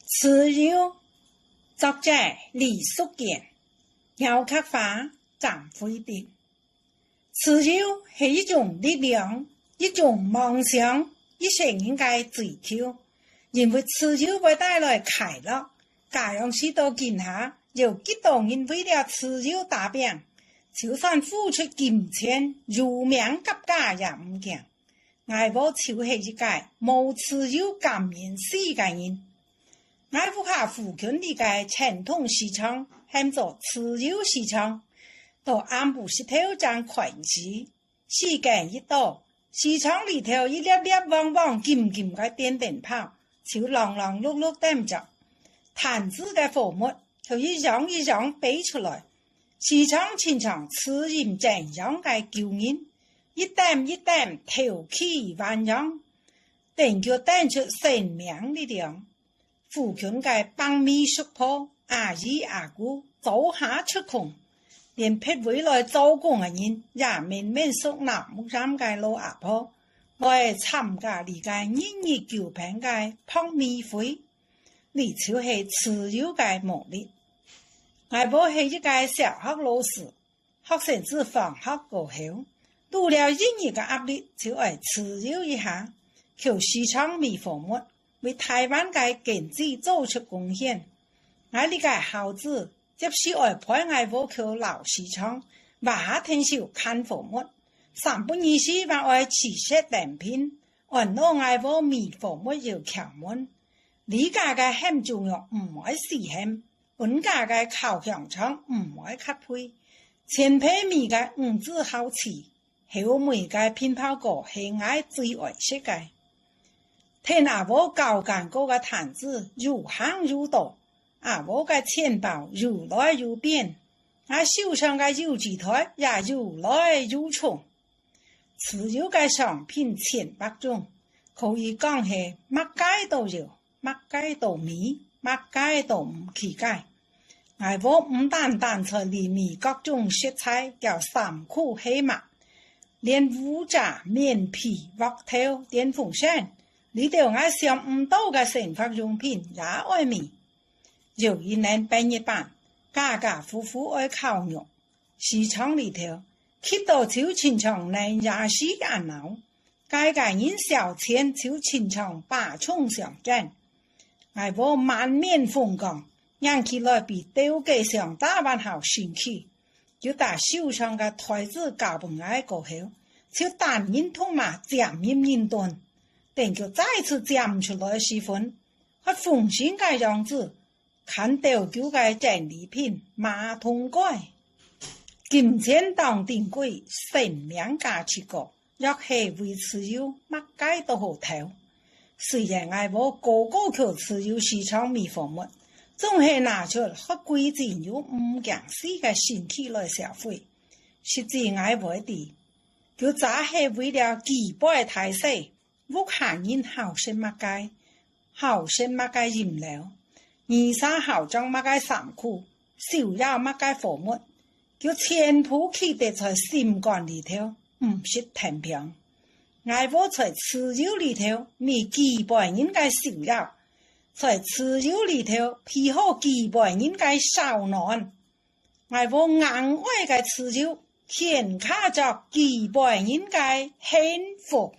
蚩尤，作者李淑妍，雕刻家张惠定。蚩尤是一種力量，一種夢想，一些人嘅追求。因為蚩尤會帶來快樂，加上許多今下有幾多人為了蚩尤打拼，就算付出金錢、辱命甲價也唔驚。我就是一個無蚩尤感染死嘅人。我不下附近呢個傳統市場喊做蚩尤市場，到暗部石頭站開市，時間一到，市場裏頭一粒粒旺旺金金嘅電泡，就浪浪碌碌點着，攤子嘅貨物就一樣一樣擺出來，市場經常此人這樣嘅叫人，一點一點投起萬樣，定叫帶出生命力量。附近嘅幫米食鋪阿姨阿姑走下出窮，連撇回來做工嘅人也面面熟鬧木山嘅老阿婆來參加呢個日日叫平嘅撲米會，呢就係蚩尤嘅魔力。我係一個小學老師，學生子放學過後，除了日日嘅壓力，就愛蚩尤一下，求市場米貨物。為台灣嘅經濟做出貢獻，我呢個孩子接是愛陪我去老市場，話聽少看貨物，三不二時話愛持些訂品，按到我米貨物要強門，呢家嘅很重要，唔愛試險，本家嘅烤香腸唔愛吸配，前批米嘅五子好吃，後梅嘅pin泡糕係我最愛食嘅。聽阿婆教干嗰個攤子如行如倒，阿婆嘅錢包如來如變，我手上嘅油紙台也如來如重。蚩尤嘅商品千百種，可以講係乜街都有，乜街都米，乜街都唔奇怪。阿婆唔單單在裏面各種食材叫三苦起碼，連烏炸、麵皮、鑊頭、電風扇。呢度我想唔到嘅生活用品也愛米，有一年半日班，家家戶戶愛烤肉，市場裏頭吸到就親像能廿四眼腦，家家人小錢就親像八重相爭，我滿面風光，讓起來比鬥雞上大萬好神氣，就打手上嘅台子交俾我過後，就單人同馬佔人頓。等佢再次站出來時分，佢奉獻嘅樣子，看到佢嘅戰利品馬桶蓋，金錢當定貴，生命價值高，若係為蚩尤，乜街都好睇。雖然我個個去蚩尤市場米貨物，總係拿出好貴賤又唔驚死嘅神氣來消費，實際我哋，佢只係為了幾倍大細。屋下人好食乜街，好食乜街飲料，二三好裝乜街衫褲，少有乜街貨物，叫全部企得在心肝裏頭，唔是平平。我在蚩尤裏頭，未幾百人嘅少有，在蚩尤裏頭，批好幾百人嘅少難。我硬愛嘅蚩尤，獻卡着幾百人嘅幸福。